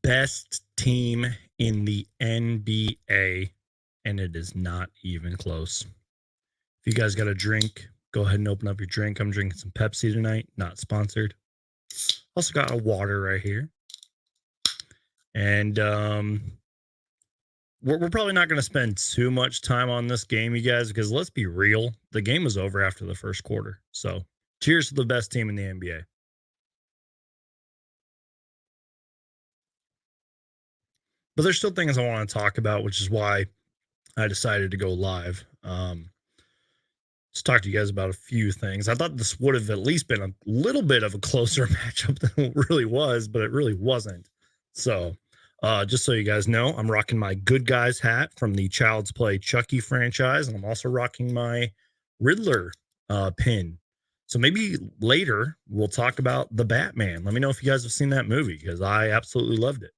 best team in the NBA, and it is not even close. If you guys got a drink, go ahead and open up your drink. I'm drinking some Pepsi tonight, not sponsored. Also got a water right here. And we're probably not going to spend too much time on this game, you guys, because let's be real, the game was over after the first quarter. So cheers to the best team in the NBA. But there's still things I want to talk about, which is why I decided to go live. Let's talk to you guys about a few things. I thought this would have at least been a little bit of a closer matchup than it really was, but it really wasn't. So just so you guys know, I'm rocking my Good Guys hat from the Child's Play Chucky franchise, and I'm also rocking my Riddler pin. So maybe later we'll talk about the Batman. Let me know if you guys have seen that movie, because I absolutely loved it.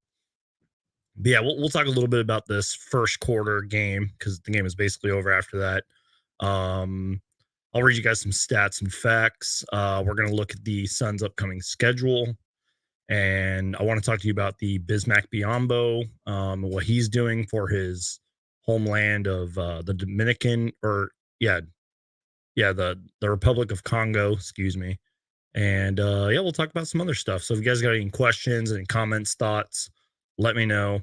But yeah, we'll talk a little bit about this first quarter game, because the game is basically over after that. I'll read you guys some stats and facts. We're going to look at the Suns' upcoming schedule. And I want to talk to you about the Bismack Biyombo, what he's doing for his homeland of the Dominican, the Republic of Congo, excuse me. And we'll talk about some other stuff. So if you guys got any questions, any comments, thoughts, let me know.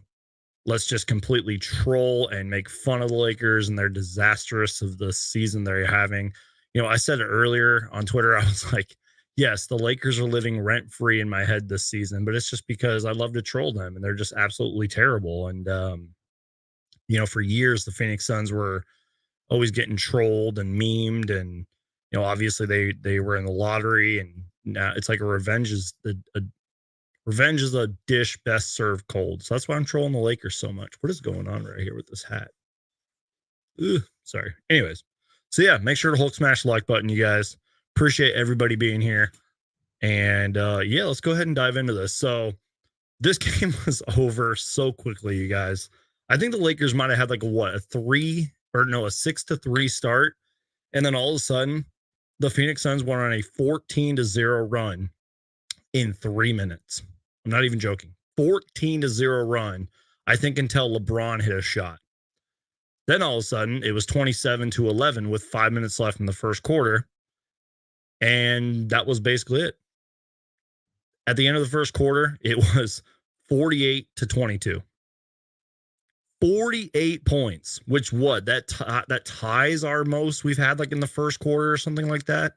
Let's just completely troll and make fun of the Lakers and their disastrous of the season they're having. You know, I said it earlier on Twitter. I was like, yes, the Lakers are living rent free in my head this season, but it's just because I love to troll them and they're just absolutely terrible. And, for years, the Phoenix Suns were always getting trolled and memed. And, obviously they were in the lottery, and now it's like revenge is a dish best served cold. So that's why I'm trolling the Lakers so much. What is going on right here with this hat? Sorry. Anyways, so yeah, make sure to Hulk smash the like button, you guys. Appreciate everybody being here. And let's go ahead and dive into this. So this game was over so quickly, you guys. I think the Lakers might have had a 6-3 start. And then all of a sudden, the Phoenix Suns went on a 14-0 run in 3 minutes. I'm not even joking. 14-0 run, I think, until LeBron hit a shot. Then all of a sudden, it was 27-11 with 5 minutes left in the first quarter. And that was basically it. At the end of the first quarter, it was 48-22. 48 points, which that ties our most we've had in the first quarter or something like that.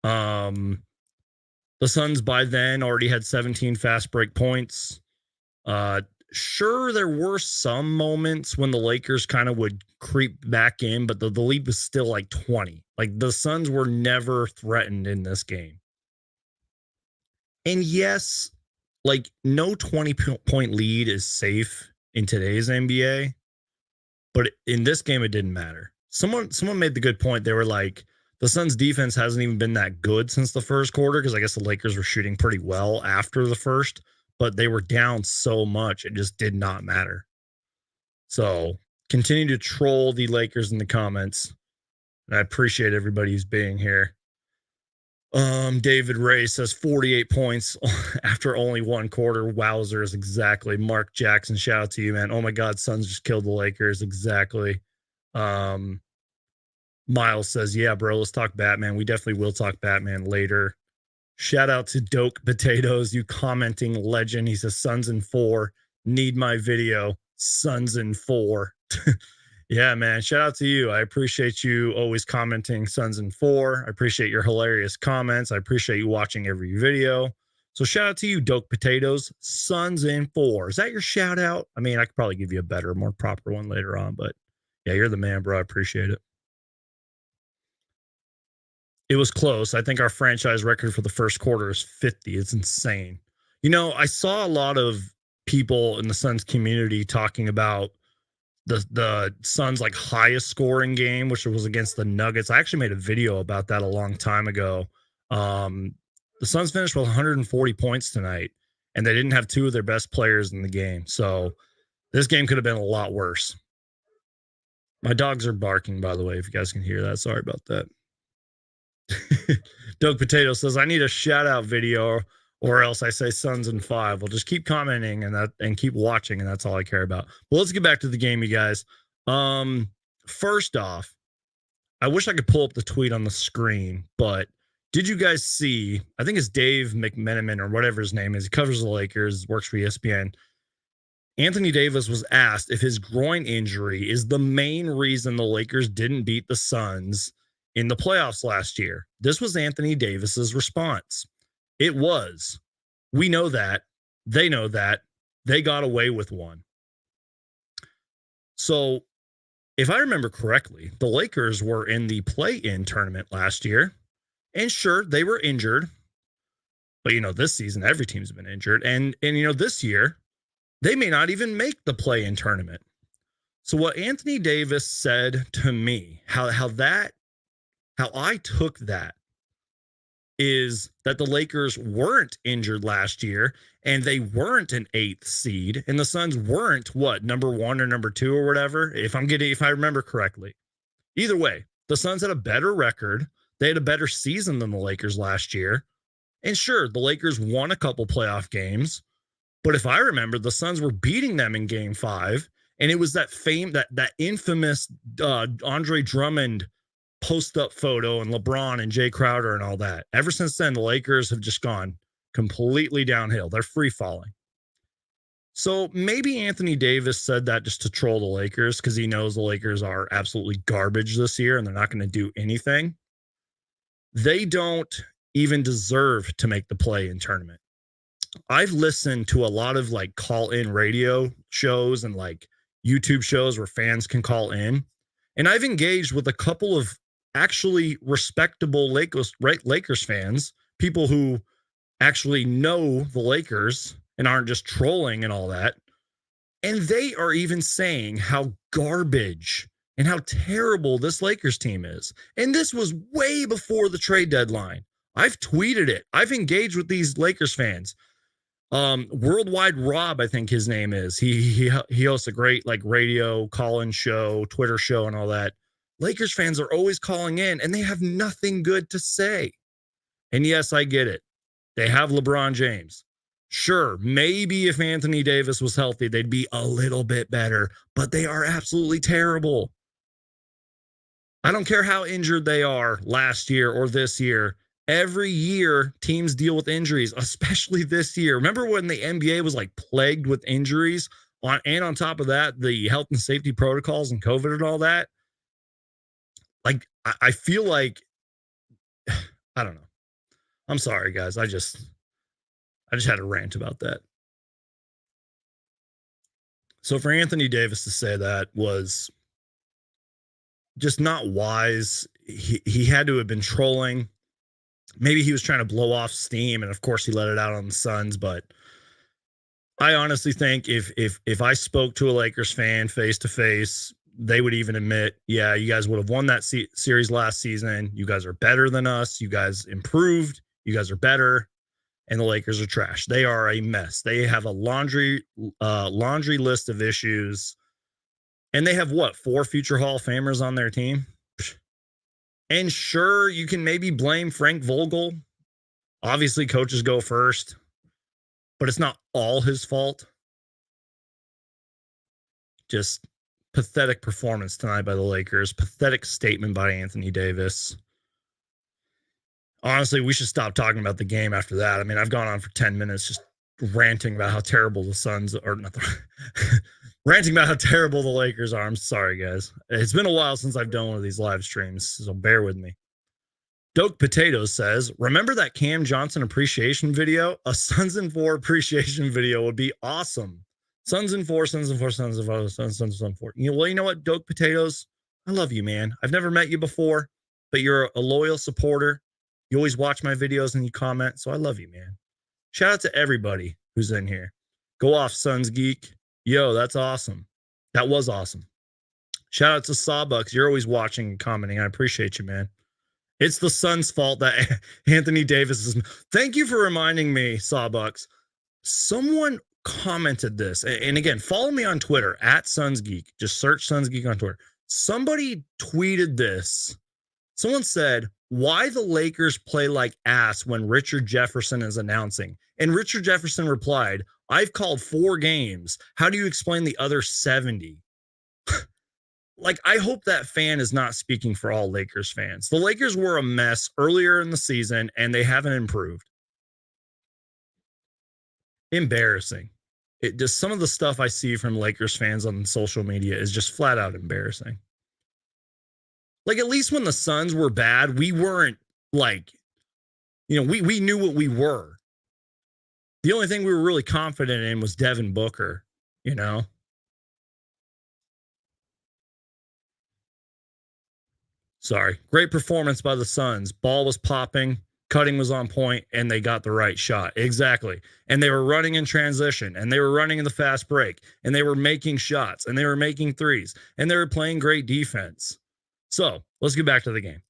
The Suns by then already had 17 fast break points. Sure, there were some moments when the Lakers kind of would creep back in, but the lead was still 20. The Suns were never threatened in this game. And yes, no 20-point lead is safe in today's NBA, but in this game, it didn't matter. Someone made the good point. They were like, the Suns defense hasn't even been that good since the first quarter, because I guess the Lakers were shooting pretty well after the first, but they were down so much, it just did not matter. So continue to troll the Lakers in the comments. And I appreciate everybody who's being here. David Ray says 48 points after only one quarter. Wowzers, exactly. Mark Jackson, shout out to you, man. Oh my God, Suns just killed the Lakers. Exactly. Miles says, yeah, bro, let's talk Batman. We definitely will talk Batman later. Shout out to Doke Potatoes, you commenting legend. He says, Suns in 4. Need my video. Suns in 4. Yeah, man. Shout out to you. I appreciate you always commenting Suns in 4. I appreciate your hilarious comments. I appreciate you watching every video. So shout out to you, Doke Potatoes. Suns in 4. Is that your shout out? I mean, I could probably give you a better, more proper one later on, but yeah, you're the man, bro. I appreciate it. It was close. I think our franchise record for the first quarter is 50. It's insane. I saw a lot of people in the Suns community talking about the Suns highest scoring game, which was against the Nuggets. I actually made a video about that a long time ago. The Suns finished with 140 points tonight, and they didn't have two of their best players in the game. So this game could have been a lot worse. My dogs are barking, by the way, if you guys can hear that. Sorry about that. Doug Potato says, I need a shout out video Or else I say Suns in 5. Well, just keep commenting and keep watching, and that's all I care about. Well, let's get back to the game, you guys. First off, I wish I could pull up the tweet on the screen, but did you guys see? I think it's Dave McMenamin or whatever his name is. He covers the Lakers, works for ESPN. Anthony Davis was asked if his groin injury is the main reason the Lakers didn't beat the Suns in the playoffs last year. This was Anthony Davis's response. It was. We know that. They know that. They got away with one. So, if I remember correctly, the Lakers were in the play-in tournament last year. And sure, they were injured. But, this season, every team's been injured. And this year, they may not even make the play-in tournament. So what Anthony Davis said to me, how I took that is that the Lakers weren't injured last year and they weren't an 8th seed and the Suns weren't number 1 or number 2 or whatever, if I remember correctly. Either way, the Suns had a better record. They had a better season than the Lakers last year. And sure, the Lakers won a couple playoff games, but if I remember, the Suns were beating them in Game 5, and it was that infamous Andre Drummond post-up photo and LeBron and Jay Crowder and all that. Ever since then, the Lakers have just gone completely downhill. They're free-falling. So maybe Anthony Davis said that just to troll the Lakers because he knows the Lakers are absolutely garbage this year and they're not going to do anything. They don't even deserve to make the play-in tournament. I've listened to a lot of call-in radio shows and YouTube shows where fans can call in. And I've engaged with a couple of actually respectable Lakers fans, people who actually know the Lakers and aren't just trolling and all that. And they are even saying how garbage and how terrible this Lakers team is. And this was way before the trade deadline. I've tweeted it. I've engaged with these Lakers fans. Worldwide Rob, I think his name is. He hosts a great radio call-in show, Twitter show, and all that. Lakers fans are always calling in, and they have nothing good to say. And yes, I get it. They have LeBron James. Sure, maybe if Anthony Davis was healthy, they'd be a little bit better, but they are absolutely terrible. I don't care how injured they are last year or this year. Every year, teams deal with injuries, especially this year. Remember when the NBA was plagued with injuries? On top of that, the health and safety protocols and COVID and all that? I feel like, I don't know. I'm sorry, guys. I just had a rant about that. So for Anthony Davis to say that was just not wise. He had to have been trolling. Maybe he was trying to blow off steam, and of course he let it out on the Suns. But I honestly think if I spoke to a Lakers fan face to face, they would even admit, yeah, you guys would have won that series last season. You guys are better than us. You guys improved. You guys are better. And the Lakers are trash. They are a mess. They have a laundry list of issues. And they have 4 future Hall of Famers on their team? And sure, you can maybe blame Frank Vogel. Obviously, coaches go first. But it's not all his fault. Just pathetic performance tonight by the Lakers. Pathetic statement by Anthony Davis. Honestly, we should stop talking about the game after that. I mean, I've gone on for 10 minutes just ranting about how terrible the Suns are. Ranting about how terrible the Lakers are. I'm sorry, guys. It's been a while since I've done one of these live streams, so bear with me. Doke Potatoes says, remember that Cam Johnson appreciation video? A Suns in 4 appreciation video would be awesome. Suns in 4, Suns in 4, Suns in 4, Suns in 4. You know what, Doke Potatoes? I love you, man. I've never met you before, but you're a loyal supporter. You always watch my videos and you comment, so I love you, man. Shout out to everybody who's in here. Go off, Suns Geek. Yo, that's awesome. That was awesome. Shout out to Sawbucks. You're always watching and commenting. I appreciate you, man. It's the Suns' fault that Anthony Davis is. Thank you for reminding me, Sawbucks. Someone commented this. And again, follow me on Twitter, @SunsGeek. Just search Suns Geek on Twitter. Somebody tweeted this. Someone said, why the Lakers play like ass when Richard Jefferson is announcing. And Richard Jefferson replied, I've called 4 games. How do you explain the other 70? Like, I hope that fan is not speaking for all Lakers fans. The Lakers were a mess earlier in the season, and they haven't improved. Embarrassing. It just, some of the stuff I see from Lakers fans on social media is just flat out embarrassing. Like, at least when the Suns were bad, we weren't like, we knew what we were. The only thing we were really confident in was Devin Booker, Sorry. Great performance by the Suns. Ball was popping, cutting was on point, and they got the right shot. Exactly. And they were running in transition, and they were running in the fast break, and they were making shots, and they were making threes, and they were playing great defense. So let's get back to the game.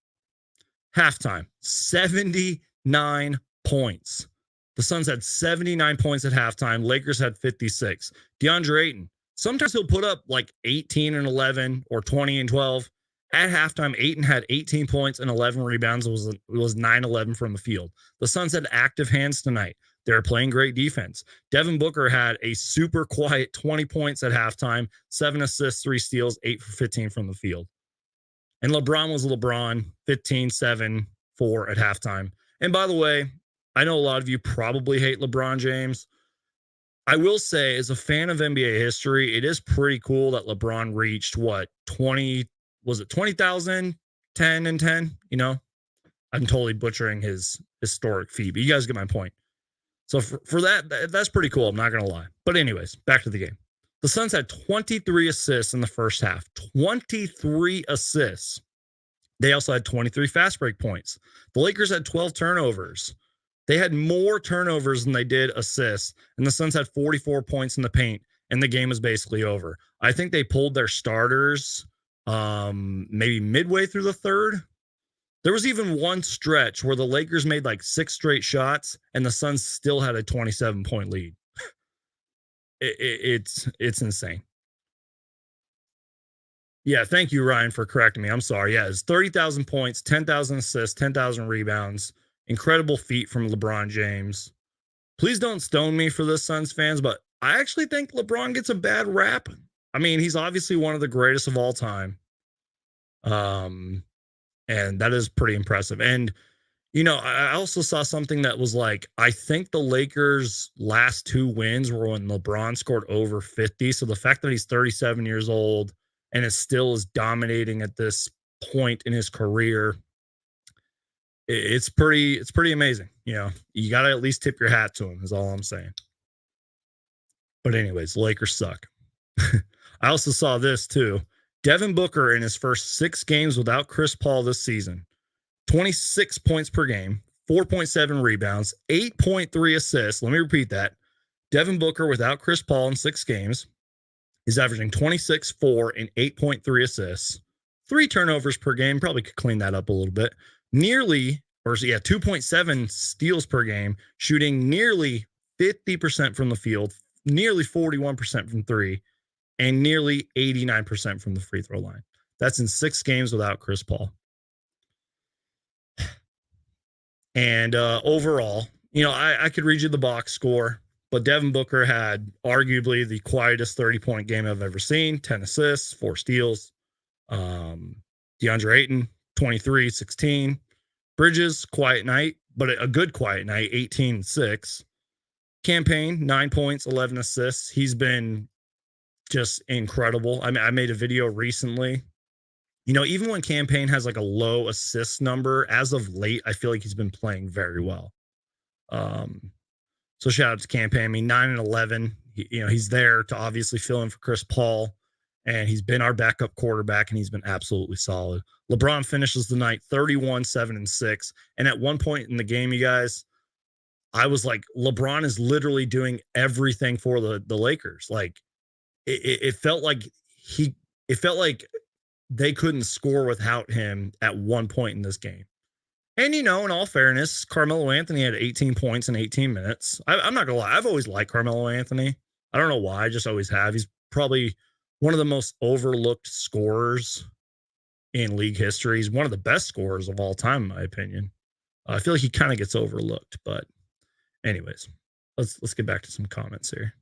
Halftime, 79 points. The Suns had 79 points at halftime. Lakers had 56. DeAndre Ayton, sometimes he'll put up like 18 and 11 or 20 and 12. At halftime, Ayton had 18 points and 11 rebounds. It was 9-11 from the field. The Suns had active hands tonight. They were playing great defense. Devin Booker had a super quiet 20 points at halftime, 7 assists, 3 steals, 8 for 15 from the field. And LeBron was LeBron, 15, 7, 4 at halftime. And by the way, I know a lot of you probably hate LeBron James. I will say, as a fan of NBA history, it is pretty cool that LeBron reached 20,000, 10 and 10? I'm totally butchering his historic feat, but you guys get my point. So for that's pretty cool. I'm not going to lie. But anyways, back to the game. The Suns had 23 assists in the first half. 23 assists. They also had 23 fast break points. The Lakers had 12 turnovers. They had more turnovers than they did assists, and the Suns had 44 points in the paint, and the game was basically over. I think they pulled their starters maybe midway through the third. There was even one stretch where the Lakers made like 6 straight shots, and the Suns still had a 27-point lead. It's insane. Yeah, thank you, Ryan, for correcting me. I'm sorry. Yeah, it's 30,000 points, 10,000 assists, 10,000 rebounds. Incredible feat from LeBron James. Please don't stone me for this, Suns fans, but I actually think LeBron gets a bad rap. I mean, he's obviously one of the greatest of all time. And that is pretty impressive. And, I also saw something that was like, I think the Lakers' last 2 wins were when LeBron scored over 50. So the fact that he's 37 years old and is still is dominating at this point in his career, it's pretty amazing. You got to at least tip your hat to him is all I'm saying. But anyways, the Lakers suck. I also saw this too. Devin Booker in his first 6 games without Chris Paul this season, 26 points per game, 4.7 rebounds, 8.3 assists. Let me repeat that. Devin Booker without Chris Paul in 6 games is averaging 26, 4, and 8.3 assists. 3 turnovers per game. Probably could clean that up a little bit. 2.7 steals per game, shooting nearly 50% from the field, nearly 41% from 3, and nearly 89% from the free throw line. That's in 6 games without Chris Paul. And overall, I could read you the box score, but Devin Booker had arguably the quietest 30-point game I've ever seen. 10 assists, 4 steals. DeAndre Ayton, 23, 16. Bridges, quiet night, but a good quiet night, 18-6. Campaign, 9 points, 11 assists. He's been just incredible. I mean, I made a video recently. Even when Campaign has like a low assist number, as of late, I feel like he's been playing very well. So shout out to Campaign. I mean, 9 and 11. He's there to obviously fill in for Chris Paul, and he's been our backup quarterback, and he's been absolutely solid. LeBron finishes the night 31, 7, and 6. And at one point in the game, you guys, I was like, LeBron is literally doing everything for the Lakers. Like, it felt like they couldn't score without him at one point in this game. And, in all fairness, Carmelo Anthony had 18 points in 18 minutes. I'm not going to lie. I've always liked Carmelo Anthony. I don't know why. I just always have. He's probably one of the most overlooked scorers in league history. He's one of the best scorers of all time, in my opinion. I feel like he kind of gets overlooked, but anyways, let's get back to some comments here.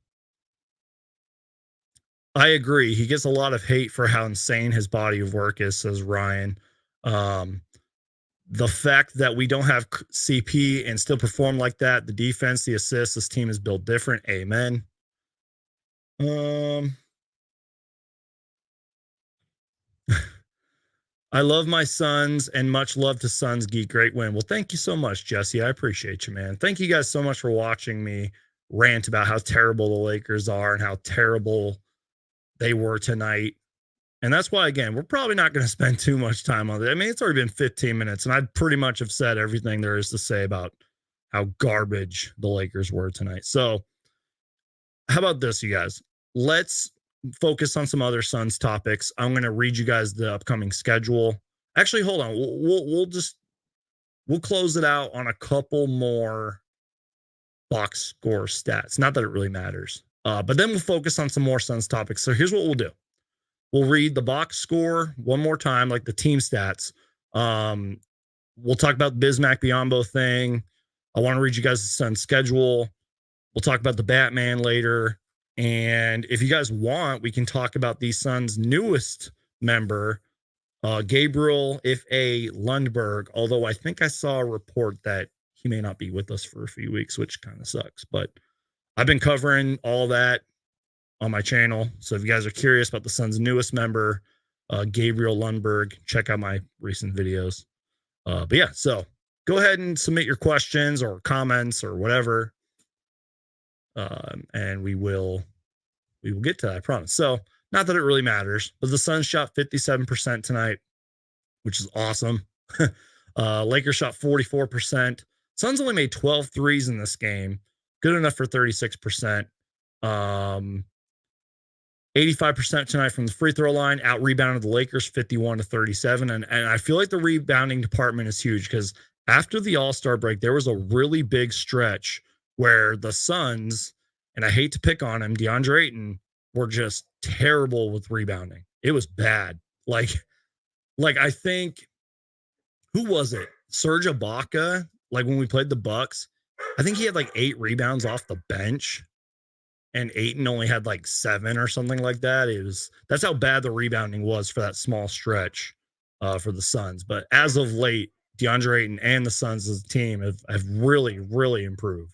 I agree. He gets a lot of hate for how insane his body of work is, says Ryan. The fact that we don't have CP and still perform like that, the defense, the assists, this team is built different. Amen. I love my Suns and much love to Suns Geek. Great win. Well, thank you so much, Jesse. I appreciate you, man. Thank you guys so much for watching me rant about how terrible the Lakers are and how terrible they were tonight. And that's why, again, we're probably not going to spend too much time on it. I mean, it's already been 15 minutes, and I pretty much have said everything there is to say about how garbage the Lakers were tonight. So, how about this, you guys? Let's focus on some other Suns topics. I'm going to read you guys the upcoming schedule. Actually, hold on. We'll close it out on a couple more box score stats. Not that it really matters, but then we'll focus on some more Suns topics. So here's what we'll do. We'll read the box score one more time, like the team stats. We'll talk about the Bismack Biyombo thing. I want to read you guys the Suns schedule. We'll talk about the Batman later. And if you guys want, we can talk about the Suns' newest member, Gabriel F.A. Lundberg, although I think I saw a report that he may not be with us for a few weeks, which kind of sucks. But I've been covering all that on my channel. So if you guys are curious about the Suns' newest member, Gabriel Lundberg, check out my recent videos. But yeah, so go ahead and submit your questions or comments or whatever. And we will get to that, I promise. So not that it really matters, but the Suns shot 57% tonight, which is awesome. Lakers shot 44%. Suns only made 12 threes in this game. Good enough for 36%. 85% tonight from the free throw line, out rebounded the Lakers 51-37. And I feel like the rebounding department is huge because after the All-Star break, there was a really big stretch where the Suns, and I hate to pick on him, DeAndre Ayton, were just terrible with rebounding. It was bad. Like I think, who was it? Serge Ibaka, like when we played the Bucks, I think he had like 8 rebounds off the bench. And Ayton only had like 7 or something like that. That's how bad the rebounding was for that small stretch for the Suns. But as of late, DeAndre Ayton and the Suns as a team have really, really improved.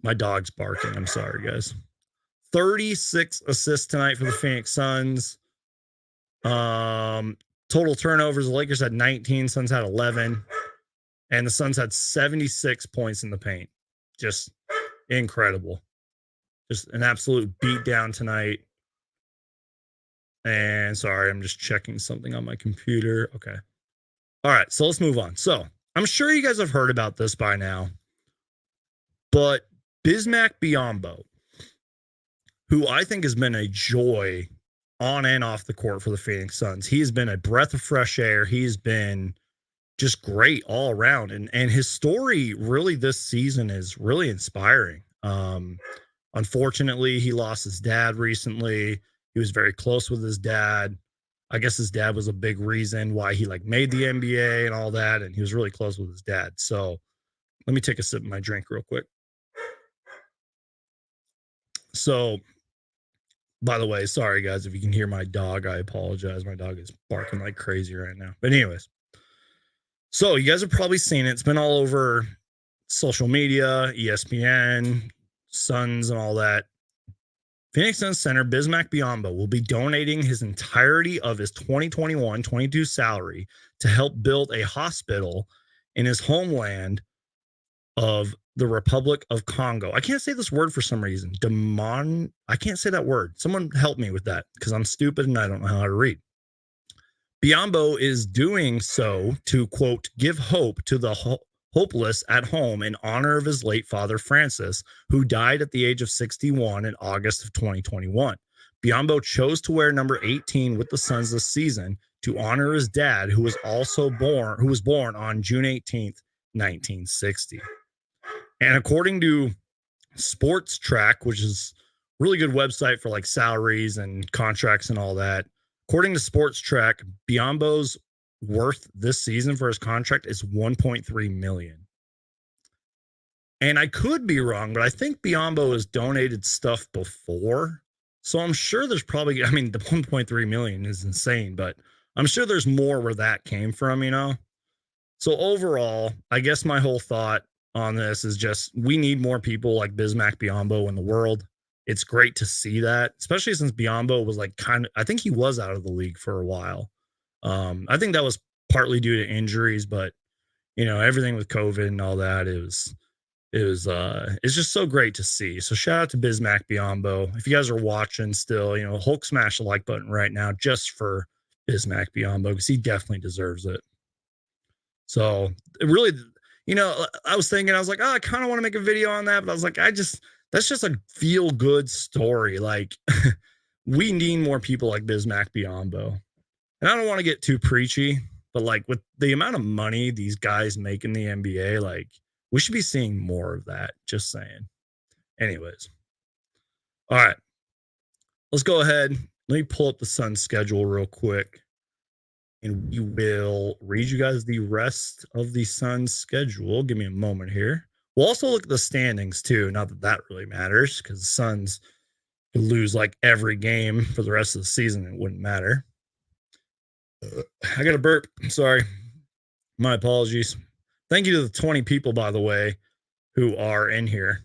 My dog's barking. I'm sorry, guys. 36 assists tonight for the Phoenix Suns. Total turnovers, the Lakers had 19, Suns had 11. And the Suns had 76 points in the paint. Just incredible. Just an absolute beatdown tonight. And sorry, I'm just checking something on my computer. Okay. All right, so let's move on. So I'm sure you guys have heard about this by now, but Bismack Biyombo, who I think has been a joy on and off the court for the Phoenix Suns. He has been a breath of fresh air. He's been just great all around. And his story really this season is really inspiring. Unfortunately, he lost his dad recently. He was very close with his dad. I guess his dad was a big reason why he like made the NBA and all that. And he was really close with his dad. So let me take a sip of my drink real quick. So, by the way, sorry guys, if you can hear my dog, I apologize. My dog is barking like crazy right now. But anyways, so you guys have probably seen it. It's been all over social media, ESPN, Suns, and all that. Phoenix Suns center Bismack Biyombo will be donating his entirety of his 2021-22 salary to help build a hospital in his homeland of the Republic of Congo. I can't say this word for some reason. I can't say that word. Someone help me with that because I'm stupid and I don't know how to read. Biyombo is doing so to, quote, give hope to the hopeless at home in honor of his late father, Francis, who died at the age of 61 in August of 2021. Biyombo chose to wear number 18 with the Suns this season to honor his dad, who was born on June 18th, 1960. And according to Sports Track, which is a really good website for like salaries and contracts and all that, According to Sports Track, Biombo's worth this season for his contract is 1.3 million. And I could be wrong, but I think Biombo has donated stuff before. So I'm sure there's probably, I mean, the 1.3 million is insane, but I'm sure there's more where that came from, you know? So overall, I guess my whole thought on this is just we need more people like Bismack Biombo in the world. It's great to see that, especially since Biombo was like kind of, I think he was out of the league for a while. I think that was partly due to injuries, but you know, everything with COVID and all that, it's just so great to see. So shout out to Bismack Biombo. If you guys are watching still, you know, Hulk smash the like button right now just for Bismack Biombo because he definitely deserves it. So it really, you know, I was thinking, I was like, oh, I kind of want to make a video on that, but I was like, that's just a feel good story. Like we need more people like Bismack Biombo. And I don't want to get too preachy, but like with the amount of money these guys make in the NBA, like we should be seeing more of that. Just saying. Anyways. All right. Let's go ahead. Let me pull up the Suns schedule real quick. And we will read you guys the rest of the Suns schedule. Give me a moment here. We'll also look at the standings too. Not that that really matters because the Suns could lose like every game for the rest of the season. It wouldn't matter. I got a burp. Sorry. My apologies. Thank you to the 20 people, by the way, who are in here.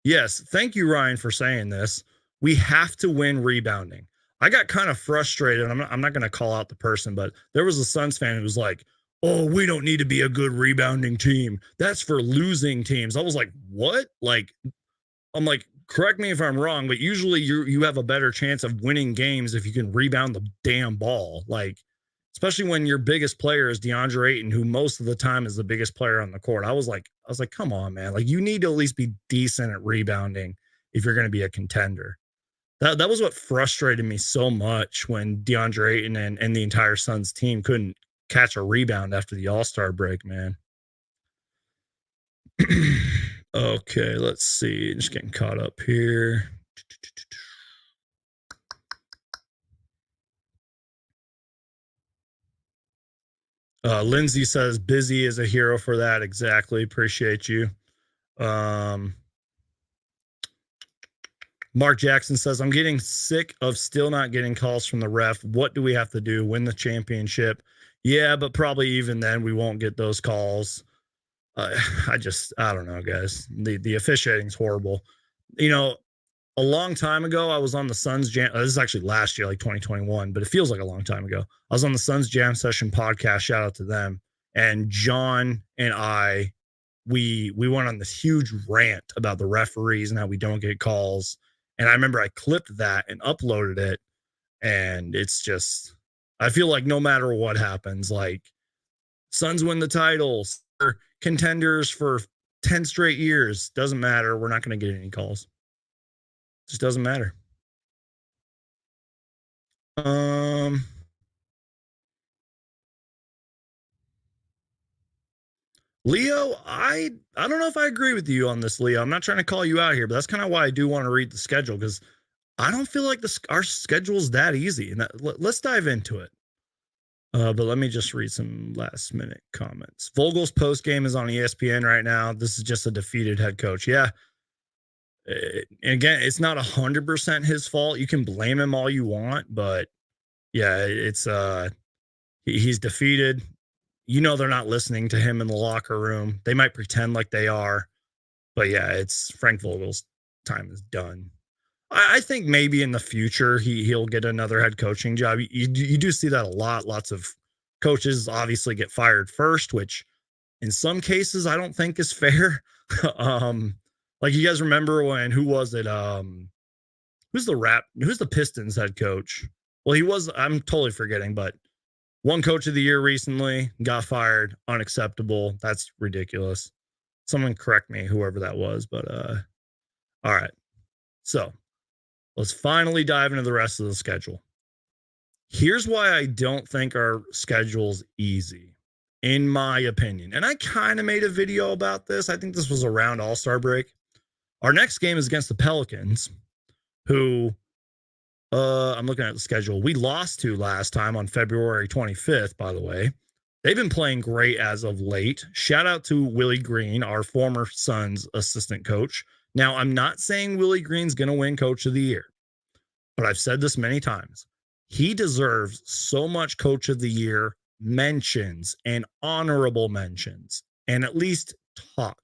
Yes, thank you, Ryan, for saying this. We have to win rebounding. I got kind of frustrated. I'm not going to call out the person, but there was a Suns fan who was like, "Oh, we don't need to be a good rebounding team. That's for losing teams." I was like, "What?" Like, I'm like, correct me if I'm wrong, but usually you have a better chance of winning games if you can rebound the damn ball. Like, especially when your biggest player is DeAndre Ayton, who most of the time is the biggest player on the court. I was like, come on, man. Like, you need to at least be decent at rebounding if you're going to be a contender. That was what frustrated me so much when DeAndre Ayton and the entire Suns team couldn't catch a rebound after the All-Star break, man. Okay, let's see. Just getting caught up here. Lindsay says busy is a hero for that. Exactly. Appreciate you. Mark Jackson says, I'm getting sick of still not getting calls from the ref. What do we have to do? Win the championship? Yeah, but probably even then we won't get those calls. I don't know, guys. The officiating's horrible. You know, a long time ago, I was on the Suns Jam. This is actually last year, like 2021, but it feels like a long time ago. I was on the Suns Jam Session podcast. Shout out to them. And John and I, we went on this huge rant about the referees and how we don't get calls. And I remember I clipped that and uploaded it. And it's just, I feel like no matter what happens, like Suns win the titles, they're contenders for 10 straight years. Doesn't matter. We're not going to get any calls. Just doesn't matter. Leo, I don't know if I agree with you on this, Leo. I'm not trying to call you out here, but that's kind of why I do want to read the schedule because I don't feel like our schedule's that easy. And let's dive into it. But let me just read some last minute comments. Vogel's post game is on ESPN right now. This is just a defeated head coach. Yeah. And again, it's not 100% his fault. You can blame him all you want, but yeah, it's he's defeated. You know they're not listening to him in the locker room. They might pretend like they are, but yeah, it's Frank Vogel's time is done. I think maybe in the future he'll get another head coaching job. You do see that a lot. Lots of coaches obviously get fired first, which in some cases I don't think is fair. Like you guys remember when who was it? Who's the Pistons head coach? Well, I'm totally forgetting, but one coach of the year recently got fired. Unacceptable. That's ridiculous. Someone correct me, whoever that was. But all right. So let's finally dive into the rest of the schedule. Here's why I don't think our schedule's easy, in my opinion. And I kind of made a video about this. I think this was around All-Star break. Our next game is against the Pelicans, who I'm looking at the schedule. We lost to last time on February 25th, by the way. They've been playing great as of late. Shout out to Willie Green, our former Suns assistant coach. Now, I'm not saying Willie Green's going to win coach of the year, but I've said this many times. He deserves so much coach of the year mentions and honorable mentions and at least talk,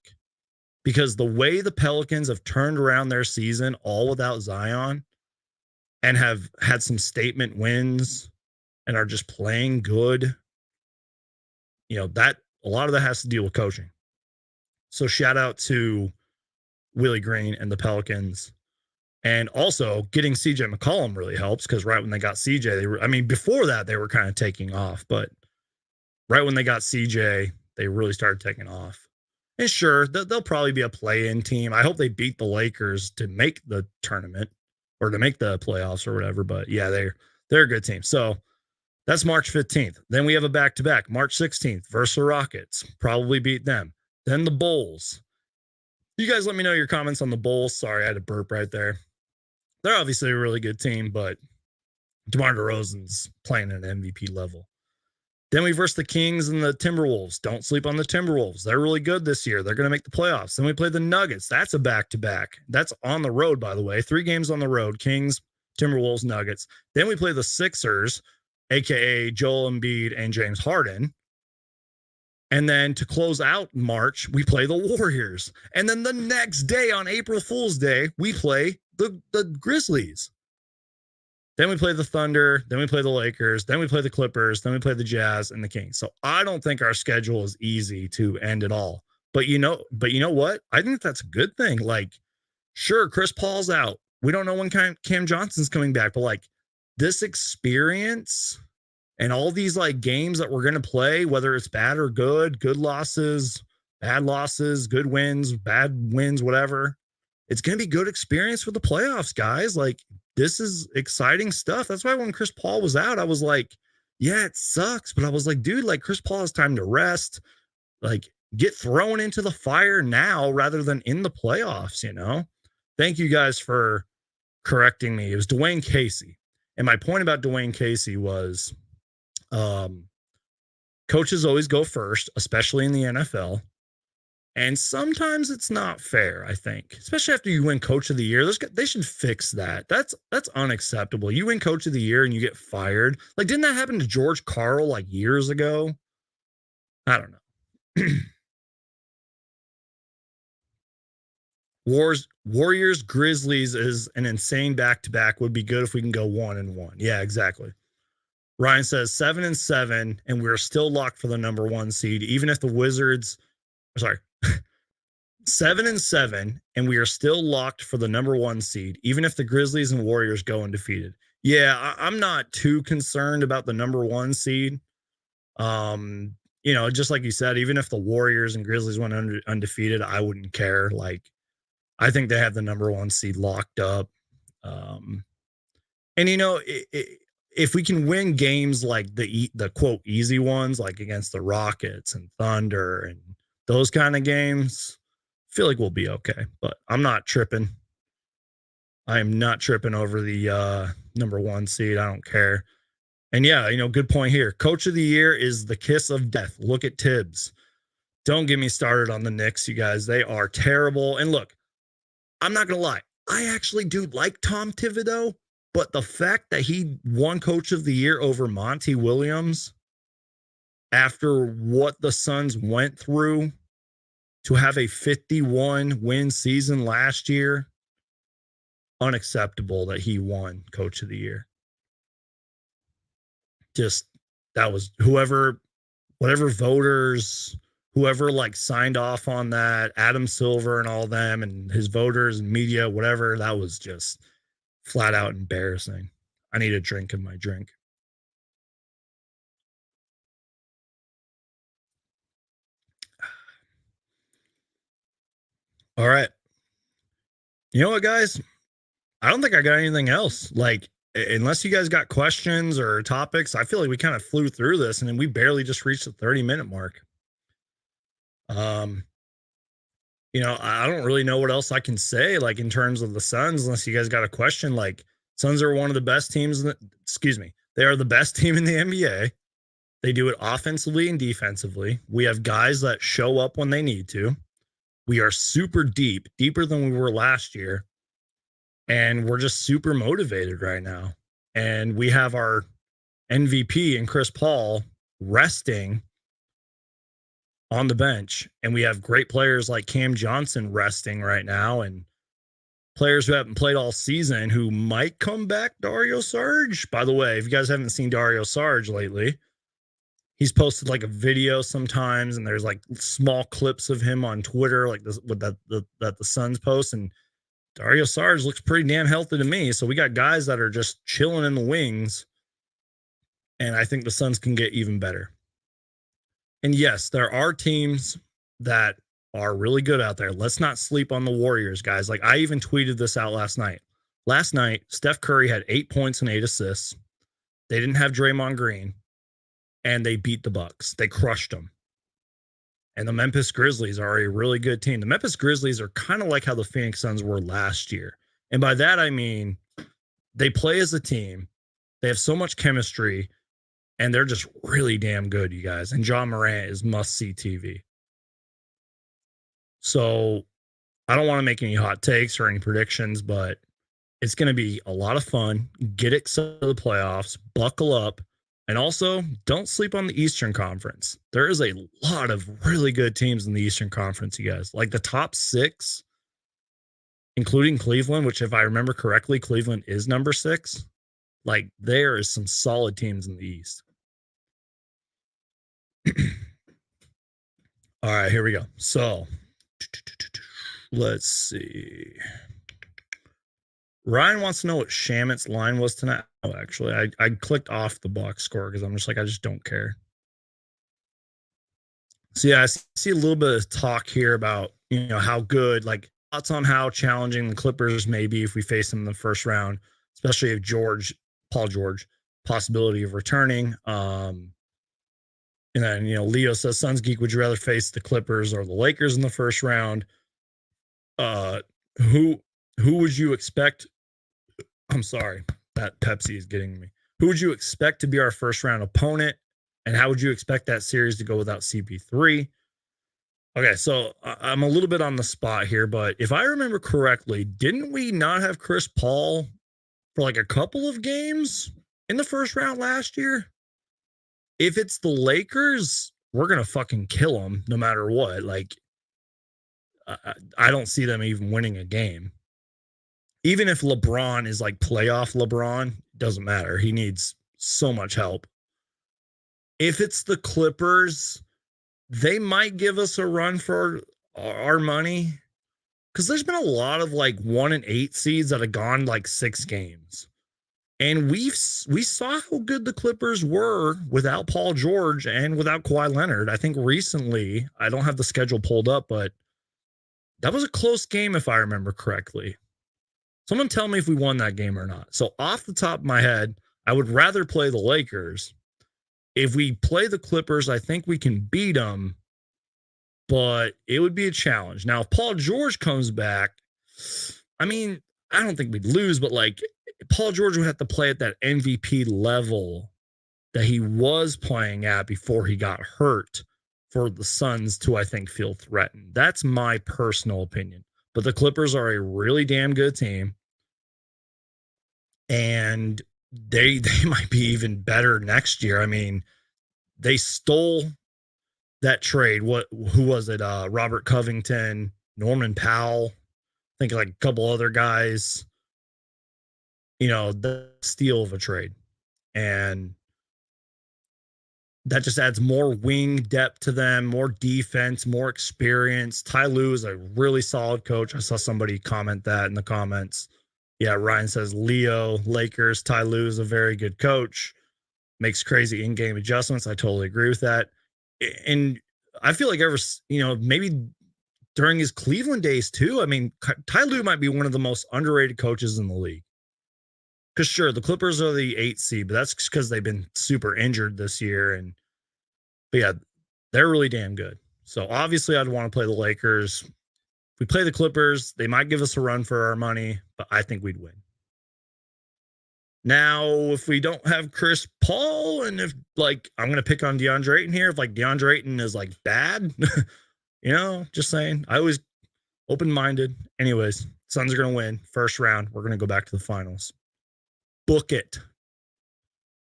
because the way the Pelicans have turned around their season all without Zion and have had some statement wins and are just playing good, that a lot of that has to deal with coaching. So shout out to Willie Green and the Pelicans. And also getting CJ McCollum really helps, because right when they got CJ, before that they were kind of taking off, but right when they got CJ, they really started taking off. And sure, they'll probably be a play-in team. I hope they beat the Lakers to make the tournament or to make the playoffs or whatever. But yeah, they're a good team. So that's March 15th. Then we have a back-to-back, March 16th versus the Rockets. Probably beat them. Then the Bulls. You guys let me know your comments on the Bulls. Sorry, I had to burp right there. They're obviously a really good team, but DeMar DeRozan's playing at an MVP level. Then we verse the Kings and the Timberwolves. Don't sleep on the Timberwolves. They're really good this year. They're going to make the playoffs. Then we play the Nuggets. That's a back-to-back. That's on the road, by the way. 3 games on the road. Kings, Timberwolves, Nuggets. Then we play the Sixers, a.k.a. Joel Embiid and James Harden. And then to close out March, we play the Warriors. And then the next day on April Fool's Day, we play the Grizzlies. Then we play the Thunder. Then we play the Lakers. Then we play the Clippers. Then we play the Jazz and the Kings. So I don't think our schedule is easy to end at all. But you know what? I think that's a good thing. Like, sure, Chris Paul's out. We don't know when Cam Johnson's coming back, but like this experience and all these like games that we're going to play, whether it's bad or good losses, bad losses, good wins, bad wins, whatever, it's going to be good experience for the playoffs, guys. Like, this is exciting stuff. That's why when Chris Paul was out, I was like, yeah, it sucks. But I was like, dude, like Chris Paul has time to rest, like get thrown into the fire now rather than in the playoffs, Thank you guys for correcting me. It was Dwayne Casey. And my point about Dwayne Casey was coaches always go first, especially in the NFL. And sometimes it's not fair, I think, especially after you win coach of the year. They should fix that. That's unacceptable. You win coach of the year and you get fired. Like, didn't that happen to George Karl like years ago? I don't know. Warriors, Grizzlies is an insane back-to-back. Would be good if we can go 1-1. Yeah, exactly. Ryan says 7-7, and we're still locked for the number 1 seed, even if the Wizards, 7-7, and we are still locked for the number 1 seed, even if the Grizzlies and Warriors go undefeated. Yeah, I'm not too concerned about the number 1 seed. Just like you said, even if the Warriors and Grizzlies went undefeated, I wouldn't care. Like, I think they have the number 1 seed locked up. And if we can win games like the quote easy ones, like against the Rockets and Thunder and those kind of games, I feel like we'll be okay. But I'm not tripping. I am not tripping over the number 1 seed. I don't care. And yeah, good point here. Coach of the year is the kiss of death. Look at Tibbs. Don't get me started on the Knicks, you guys. They are terrible. And look, I'm not going to lie. I actually do like Tom Thibodeau, but the fact that he won coach of the year over Monty Williams after what the Suns went through to have a 51-win season last year, unacceptable that he won coach of the year. Just, that was whatever voters, whoever like signed off on that, Adam Silver and all them and his voters and media, whatever, that was just flat out embarrassing. I need a drink of my drink. All right. You know what, guys? I don't think I got anything else. Like, unless you guys got questions or topics, I feel like we kind of flew through this and then we barely just reached the 30-minute mark. I don't really know what else I can say, like in terms of the Suns, unless you guys got a question. Like, Suns are one of the best teams. They are the best team in the NBA. They do it offensively and defensively. We have guys that show up when they need to. We are super deep, deeper than we were last year. And we're just super motivated right now. And we have our MVP and Chris Paul resting on the bench. And we have great players like Cam Johnson resting right now, and players who haven't played all season who might come back. Dario Saric. By the way, if you guys haven't seen Dario Saric lately, he's posted like a video sometimes, and there's like small clips of him on Twitter, like this with that the Suns post. And Dario Saric looks pretty damn healthy to me. So we got guys that are just chilling in the wings, and I think the Suns can get even better. And yes, there are teams that are really good out there. Let's not sleep on the Warriors, guys. Like, I even tweeted this out last night. Last night, Steph Curry had 8 points and 8 assists. They didn't have Draymond Green, and they beat the Bucks. They crushed them. And the Memphis Grizzlies are a really good team. The Memphis Grizzlies are kind of like how the Phoenix Suns were last year. And by that, I mean they play as a team. They have so much chemistry, and they're just really damn good, you guys. And John Morant is must-see TV. So I don't want to make any hot takes or any predictions, but it's going to be a lot of fun. Get excited for the playoffs. Buckle up. And also, don't sleep on the Eastern Conference. There is a lot of really good teams in the Eastern Conference, you guys. Like the top 6, including Cleveland, which if I remember correctly, Cleveland is number 6. Like, there is some solid teams in the East. All right, here we go. So, let's see. Ryan wants to know what Shamit's line was tonight. Oh, actually, I clicked off the box score because I'm just like, I just don't care. So, yeah, I see a little bit of talk here about, how good, like, thoughts on how challenging the Clippers may be if we face them in the first round, especially if Paul George, possibility of returning. And then, Leo says, Suns Geek, would you rather face the Clippers or the Lakers in the first round? Who would you expect? I'm sorry, that Pepsi is getting me. Who would you expect to be our first round opponent? And how would you expect that series to go without CP3? Okay, so I'm a little bit on the spot here, but if I remember correctly, didn't we not have Chris Paul for like a couple of games in the first round last year? If it's the Lakers, we're going to fucking kill them no matter what. Like, I don't see them even winning a game. Even if LeBron is like playoff LeBron, doesn't matter. He needs so much help. If it's the Clippers, they might give us a run for our money, because there's been a lot of like 1 and 8 seeds that have gone like 6 games. And we saw how good the Clippers were without Paul George and without Kawhi Leonard. I think recently, I don't have the schedule pulled up, but that was a close game if I remember correctly. Someone tell me if we won that game or not. So off the top of my head, I would rather play the Lakers. If we play the Clippers, I think we can beat them, but it would be a challenge. Now, if Paul George comes back, I mean, I don't think we'd lose, but like Paul George would have to play at that MVP level that he was playing at before he got hurt for the Suns to, I think, feel threatened. That's my personal opinion. But the Clippers are a really damn good team, and they might be even better next year. I mean, they stole that trade. Who was it? Robert Covington, Norman Powell, I think like a couple other guys. The steal of a trade. And that just adds more wing depth to them, more defense, more experience. Ty Lue is a really solid coach. I saw somebody comment that in the comments. Yeah, Ryan says Leo, Lakers, Ty Lue is a very good coach. Makes crazy in-game adjustments. I totally agree with that. And I feel like maybe during his Cleveland days too, I mean, Ty Lue might be one of the most underrated coaches in the league. Because sure, the Clippers are the 8th seed, but that's because they've been super injured this year. But yeah, they're really damn good. So obviously, I'd want to play the Lakers. If we play the Clippers, they might give us a run for our money, but I think we'd win. Now, if we don't have Chris Paul, and if like I'm gonna pick on DeAndre Ayton here, if like DeAndre Ayton is like bad, just saying. I always open-minded. Anyways, Suns are gonna win first round. We're gonna go back to the finals. Book it.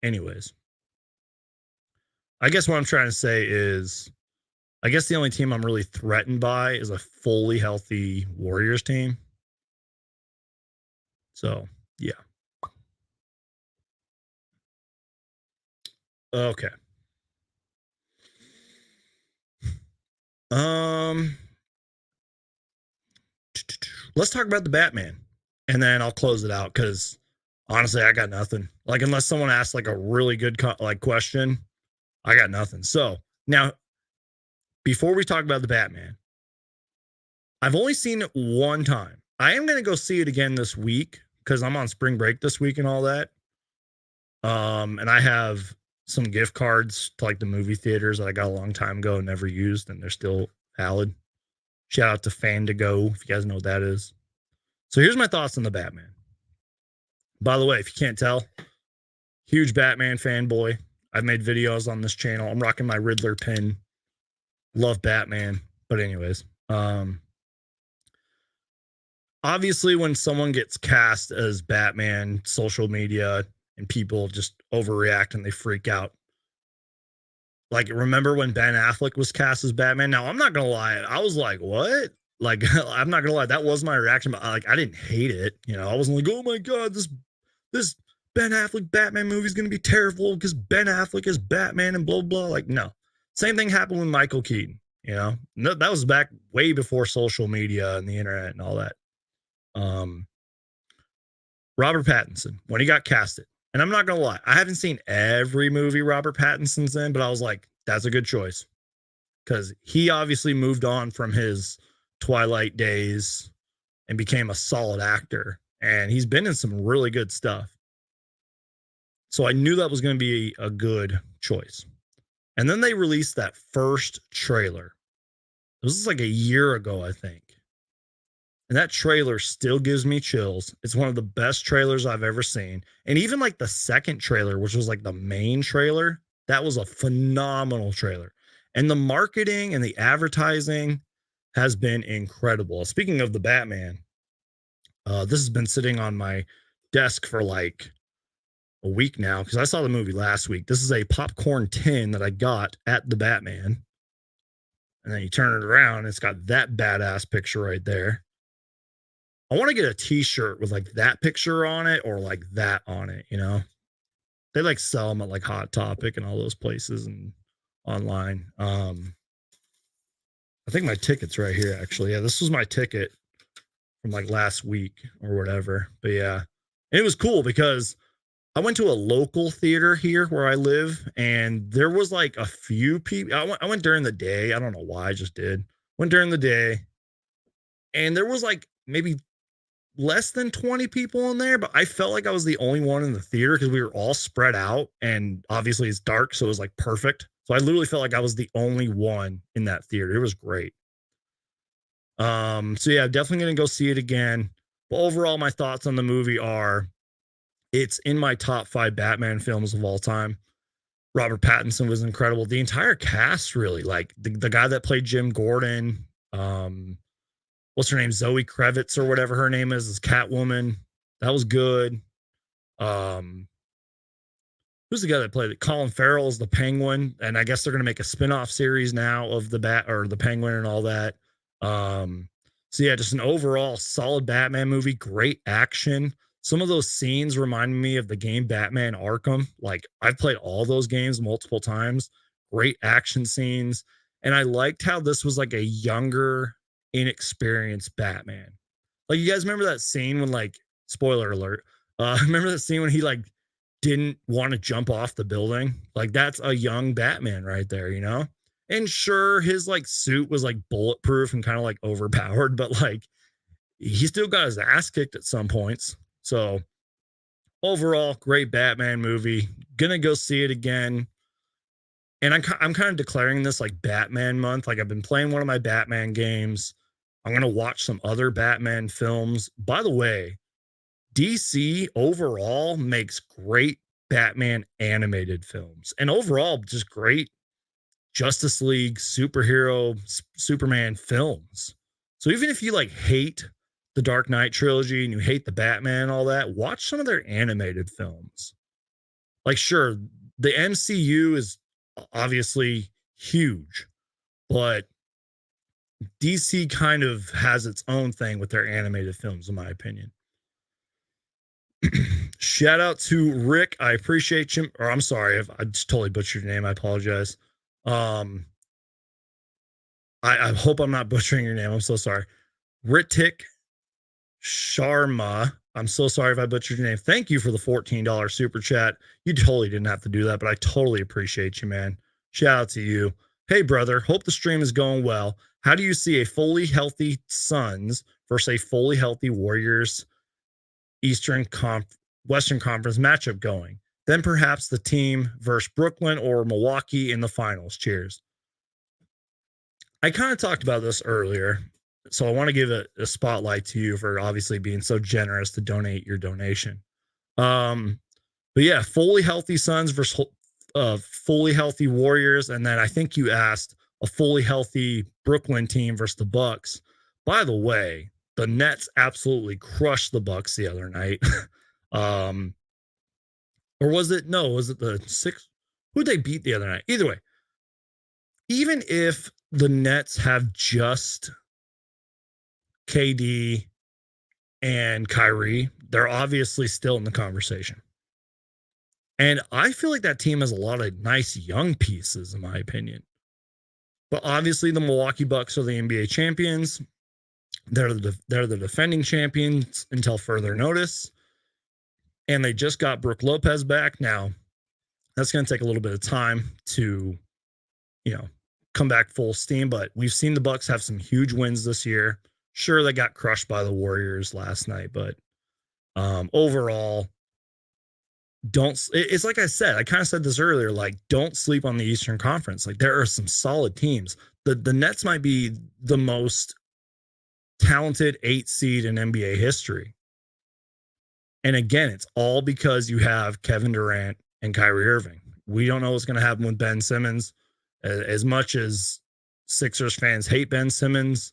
Anyways, I guess what I'm trying to say is, I guess the only team I'm really threatened by is a fully healthy Warriors team. So yeah. Okay. Um, let's talk about the Batman, and then I'll close it out because honestly, I got nothing. Like, unless someone asks like a really good question, I got nothing. So now, before we talk about the Batman, I've only seen it one time. I am going to go see it again this week because I'm on spring break this week and all that. And I have some gift cards to like the movie theaters that I got a long time ago and never used, and they're still valid. Shout out to Fan to Go if you guys know what that is. So here's my thoughts on the Batman. By the way, if you can't tell, huge Batman fanboy. I've made videos on this channel. I'm rocking my Riddler pin. Love Batman. But anyways, obviously when someone gets cast as Batman, social media and people just overreact and they freak out. Like, remember when Ben Affleck was cast as Batman? Now, I'm not gonna lie, I was like, what? Like, I'm not gonna lie, that was my reaction, but like, I didn't hate it. I wasn't like, oh my god, this Ben Affleck Batman movie is gonna be terrible because Ben Affleck is Batman and blah blah. Like, no. Same thing happened with Michael Keaton. No, that was back way before social media and the internet and all that. Robert Pattinson, when he got casted, and I'm not gonna lie, I haven't seen every movie Robert Pattinson's in, but I was like, that's a good choice. Because he obviously moved on from his Twilight days and became a solid actor. And he's been in some really good stuff. So I knew that was going to be a good choice. And then they released that first trailer. This was like a year ago, I think. And that trailer still gives me chills. It's one of the best trailers I've ever seen. And even like the second trailer, which was like the main trailer, that was a phenomenal trailer. And the marketing and the advertising has been incredible. Speaking of the Batman, this has been sitting on my desk for like a week now because I saw the movie last week. This is a popcorn tin that I got at the Batman. And then you turn it around, it's got that badass picture right there. I want to get a t-shirt with like that picture on it or like that on it, They like sell them at like Hot Topic and all those places and online. I think my ticket's right here actually. Yeah, this was my ticket from like last week or whatever. But yeah, and it was cool because I went to a local theater here where I live and there was like a few people. I went during the day. I don't know why, I just did. Went during the day and there was like maybe less than 20 people in there, but I felt like I was the only one in the theater because we were all spread out and obviously it's dark, so it was like perfect. So I literally felt like I was the only one in that theater. It was great. So yeah, definitely gonna go see it again. But overall, my thoughts on the movie are it's in my top 5 Batman films of all time. Robert Pattinson was incredible. The entire cast, really, like the guy that played Jim Gordon, what's her name, Zoe Kravitz or whatever her name is Catwoman. That was good. Who's the guy that played it? Colin Farrell is the Penguin, and I guess they're going to make a spin-off series now of the Penguin and all that. So yeah, just an overall solid Batman movie, great action. Some of those scenes remind me of the game Batman Arkham. Like, I've played all those games multiple times. Great action scenes. And I liked how this was like a younger, inexperienced Batman. Like, you guys remember that scene when, like, spoiler alert, remember that scene when he like didn't want to jump off the building? Like, that's a young Batman right there, And sure, his like suit was like bulletproof and kind of like overpowered, but like he still got his ass kicked at some points. So overall, great Batman movie. Gonna go see it again. And I'm kind of declaring this like Batman month. Like, I've been playing one of my Batman games. I'm gonna watch some other Batman films. By the way, DC overall makes great Batman animated films, and overall just great Justice League superhero Superman films. So even if you like hate the Dark Knight trilogy and you hate the Batman and all that, watch some of their animated films. Like, sure, the MCU is obviously huge, but DC kind of has its own thing with their animated films, in my opinion. Shout out to Rick. I appreciate you. Or I'm sorry, I just totally butchered your name. I apologize. I hope I'm not butchering your name. I'm so sorry. Ritik Sharma. I'm so sorry if I butchered your name. Thank you for the $14 super chat. You totally didn't have to do that, but I totally appreciate you, man. Shout out to you. Hey, brother. Hope the stream is going well. How do you see a fully healthy Suns versus a fully healthy Warriors Western Conference matchup going? Then perhaps the team versus Brooklyn or Milwaukee in the finals. Cheers. I kind of talked about this earlier, so I want to give a spotlight to you for obviously being so generous to donate your donation. But yeah, fully healthy Suns versus fully healthy Warriors, and then I think you asked a fully healthy Brooklyn team versus the Bucks. By the way, the Nets absolutely crushed the Bucks the other night. Or was it the Six? Who'd they beat the other night? Either way, even if the Nets have just KD and Kyrie, they're obviously still in the conversation. And I feel like that team has a lot of nice young pieces, in my opinion. But obviously, the Milwaukee Bucks are the NBA champions. They're the defending champions until further notice. And they just got Brook Lopez back. Now, that's going to take a little bit of time to, come back full steam. But we've seen the Bucks have some huge wins this year. Sure, they got crushed by the Warriors last night, but overall, it's like I said, I kind of said this earlier, like, don't sleep on the Eastern Conference. Like, there are some solid teams. The Nets might be the most talented 8 seed in NBA history. And again, it's all because you have Kevin Durant and Kyrie Irving. We don't know what's going to happen with Ben Simmons. As much as Sixers fans hate Ben Simmons,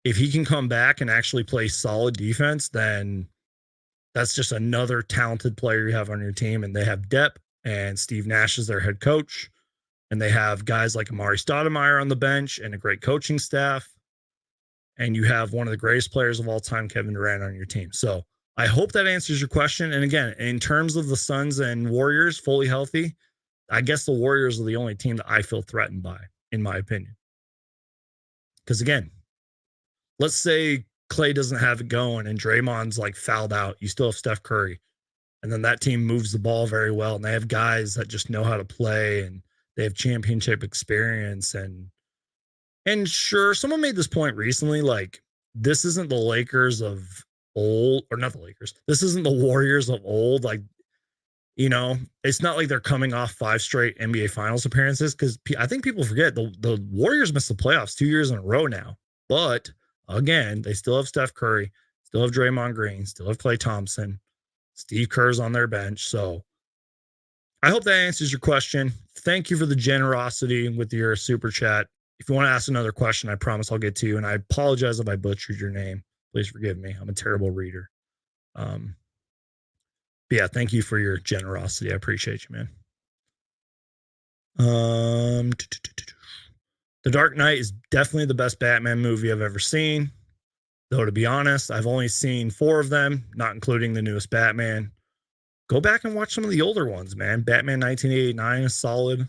if he can come back and actually play solid defense, then that's just another talented player you have on your team. And they have depth, and Steve Nash is their head coach. And they have guys like Amari Stoudemire on the bench and a great coaching staff. And you have one of the greatest players of all time, Kevin Durant, on your team. So I hope that answers your question. And again, in terms of the Suns and Warriors fully healthy, I guess the Warriors are the only team that I feel threatened by, in my opinion. Because again, let's say Klay doesn't have it going and Draymond's like fouled out. You still have Steph Curry. And then that team moves the ball very well. And they have guys that just know how to play, and they have championship experience. And sure, someone made this point recently, like, this isn't the Lakers of old, or not the Lakers. This isn't the Warriors of old. Like, it's not like they're coming off 5 straight NBA Finals appearances, because I think people forget the Warriors missed the playoffs 2 years in a row now. But again, they still have Steph Curry, still have Draymond Green, still have Klay Thompson, Steve Kerr's on their bench. So I hope that answers your question. Thank you for the generosity with your super chat. If you want to ask another question, I promise I'll get to you. And I apologize if I butchered your name. Please forgive me. I'm a terrible reader. But yeah, thank you for your generosity. I appreciate you, man. The Dark Knight is definitely the best Batman movie I've ever seen. Though, to be honest, I've only seen 4 of them, not including the newest Batman. Go back and watch some of the older ones, man. Batman 1989 is solid.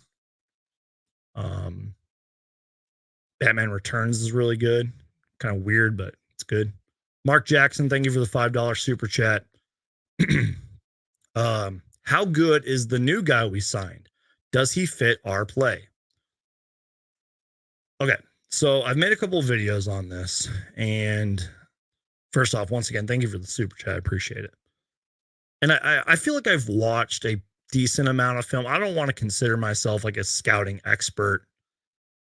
Batman Returns is really good. Kind of weird, but it's good. Mark Jackson, thank you for the $5 super chat. How good is the new guy we signed? Does he fit our play? Okay, so I've made a couple of videos on this, and first off, once again, thank you for the super chat. I appreciate it. And I feel like I've watched a decent amount of film. I don't want to consider myself like a scouting expert.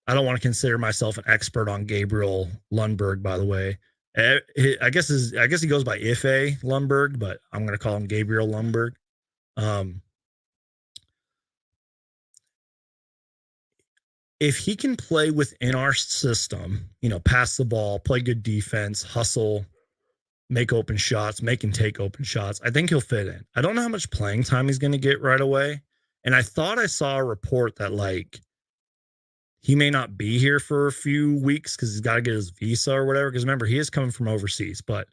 I don't want to consider myself an expert on Gabriel Lundberg, by the way. I guess he goes by Ife Lundberg, but I'm gonna call him Gabriel Lundberg. If he can play within our system, pass the ball, play good defense, hustle, make open shots, make and take open shots, I think he'll fit in. I don't know how much playing time he's going to get right away. And I thought I saw a report that he may not be here for a few weeks because he's got to get his visa or whatever. Because remember, he is coming from overseas. But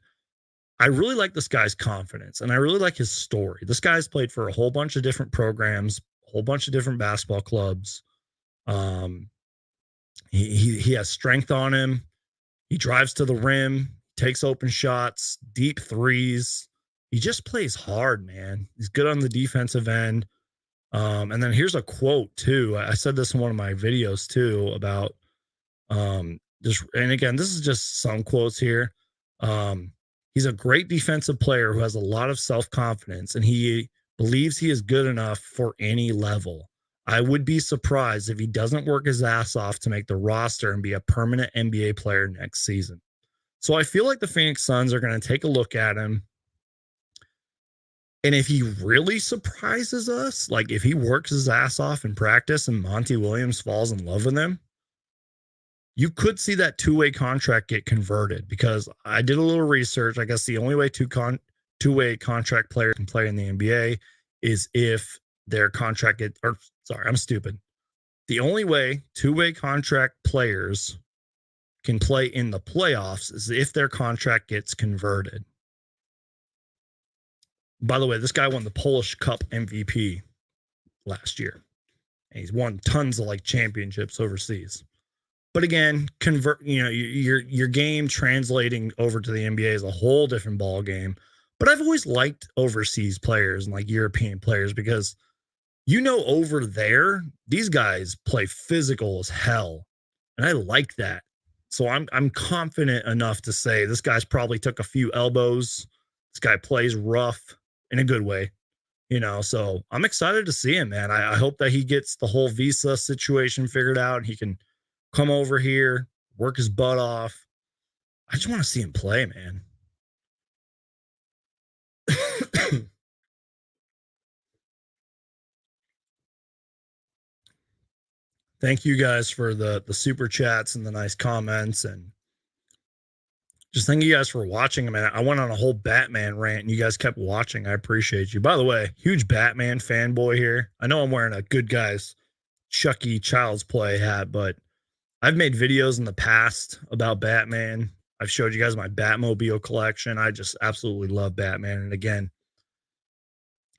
I really like this guy's confidence and I really like his story. This guy's played for a whole bunch of different programs, a whole bunch of different basketball clubs. He has strength on him. He drives to the rim, takes open shots, deep threes. He just plays hard, man. He's good on the defensive end. And then here's a quote too. I said this in one of my videos too about just, and again, this is just some quotes here. He's a great defensive player who has a lot of self-confidence and he believes he is good enough for any level. I would be surprised if he doesn't work his ass off to make the roster and be a permanent NBA player next season. So I feel like the Phoenix Suns are going to take a look at him. And if he really surprises us, like if he works his ass off in practice and Monty Williams falls in love with him, you could see that two-way contract get converted because I did a little research. I guess the only way two-way contract player can play in the NBA is if their contract I'm stupid. The only way two-way contract players can play in the playoffs is if their contract gets converted. By the way, this guy won the Polish Cup MVP last year. And he's won tons of championships overseas. But again, your game translating over to the NBA is a whole different ball game. But I've always liked overseas players and European players because over there, these guys play physical as hell. And I like that. So I'm confident enough to say this guy's probably took a few elbows. This guy plays rough in a good way, so I'm excited to see him, man. I hope that he gets the whole visa situation figured out and he can come over here, work his butt off. I just want to see him play, man. Thank you guys for the super chats and the nice comments, and just thank you guys for watching. Man, I went on a whole Batman rant and you guys kept watching. I appreciate you. By the way, huge Batman fanboy here. I know I'm wearing a good guys Chucky Child's Play hat, but I've made videos in the past about Batman. I've showed you guys my Batmobile collection. I just absolutely love Batman. And again,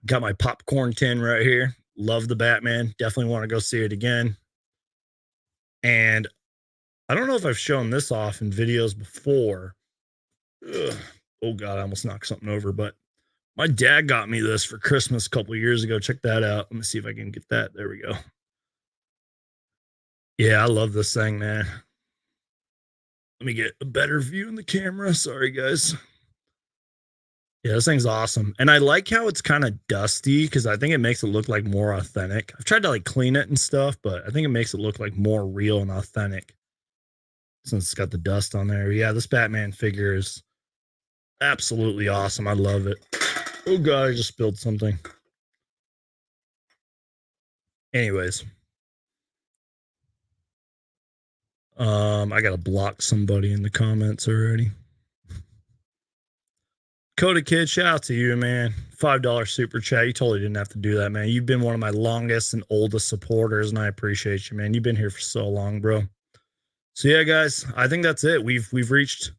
got my popcorn tin right here. Love the Batman. Definitely want to go see it again. And I don't know if I've shown this off in videos before. Ugh. Oh God, I almost knocked something over, but my dad got me this for Christmas a couple of years ago. Check that out. Let me see if I can get that. There we go. Yeah, I love this thing, man. Let me get a better view in the camera. Sorry, guys. Yeah, this thing's awesome. And I like how it's kind of dusty because I think it makes it look more authentic. I've tried to clean it and stuff, but I think it makes it look more real and authentic since it's got the dust on there. Yeah, this Batman figure is absolutely awesome. I love it. Oh God, I just spilled something. Anyways. I gotta block somebody in the comments already. Coda Kid, shout out to you, man. $5 super chat. You totally didn't have to do that, man. You've been one of my longest and oldest supporters, and I appreciate you, man. You've been here for so long, bro. So yeah, guys, I think that's it. We've reached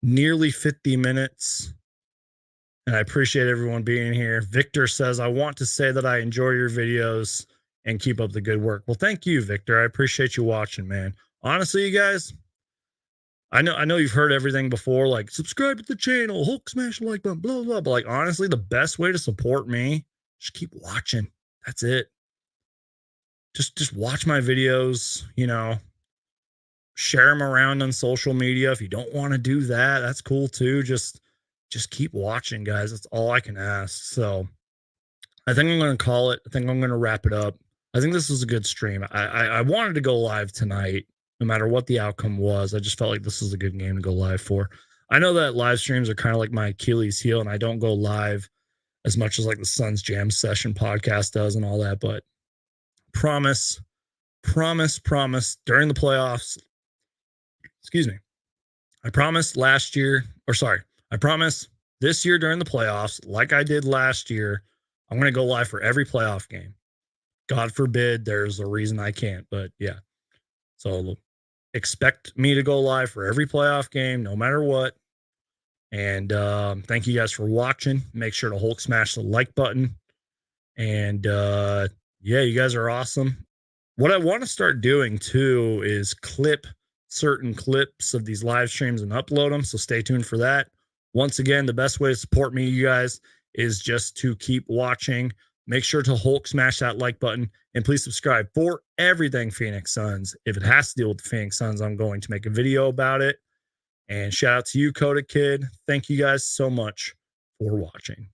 nearly 50 minutes. And I appreciate everyone being here. Victor says, I want to say that I enjoy your videos and keep up the good work. Well, thank you, Victor. I appreciate you watching, man. Honestly, you guys, I know you've heard everything before, subscribe to the channel, Hulk smash the like button, blah, blah, blah. But honestly, the best way to support me, just keep watching. That's it. Just watch my videos, share them around on social media. If you don't want to do that, that's cool too. Just keep watching, guys. That's all I can ask. So I think I'm going to call it. I think I'm going to wrap it up. I think this was a good stream. I wanted to go live tonight, no matter what the outcome was. I just felt like this was a good game to go live for. I know that live streams are kind of like my Achilles heel, and I don't go live as much as like the Suns Jam Session podcast does and all that, but promise during the playoffs, excuse me, I promised last year, or sorry, I promise this year during the playoffs, like I did last year, I'm going to go live for every playoff game. God forbid there's a reason I can't, but yeah. So expect me to go live for every playoff game, no matter what. And thank you guys for watching. Make sure to Hulk smash the like button. And yeah, you guys are awesome. What I want to start doing too is clip certain clips of these live streams and upload them. So stay tuned for that. Once again, the best way to support me, you guys, is just to keep watching. Make sure to Hulk smash that like button and please subscribe for everything Phoenix Suns. If it has to deal with the Phoenix Suns, I'm going to make a video about it. And shout out to you, Coda Kid. Thank you guys so much for watching.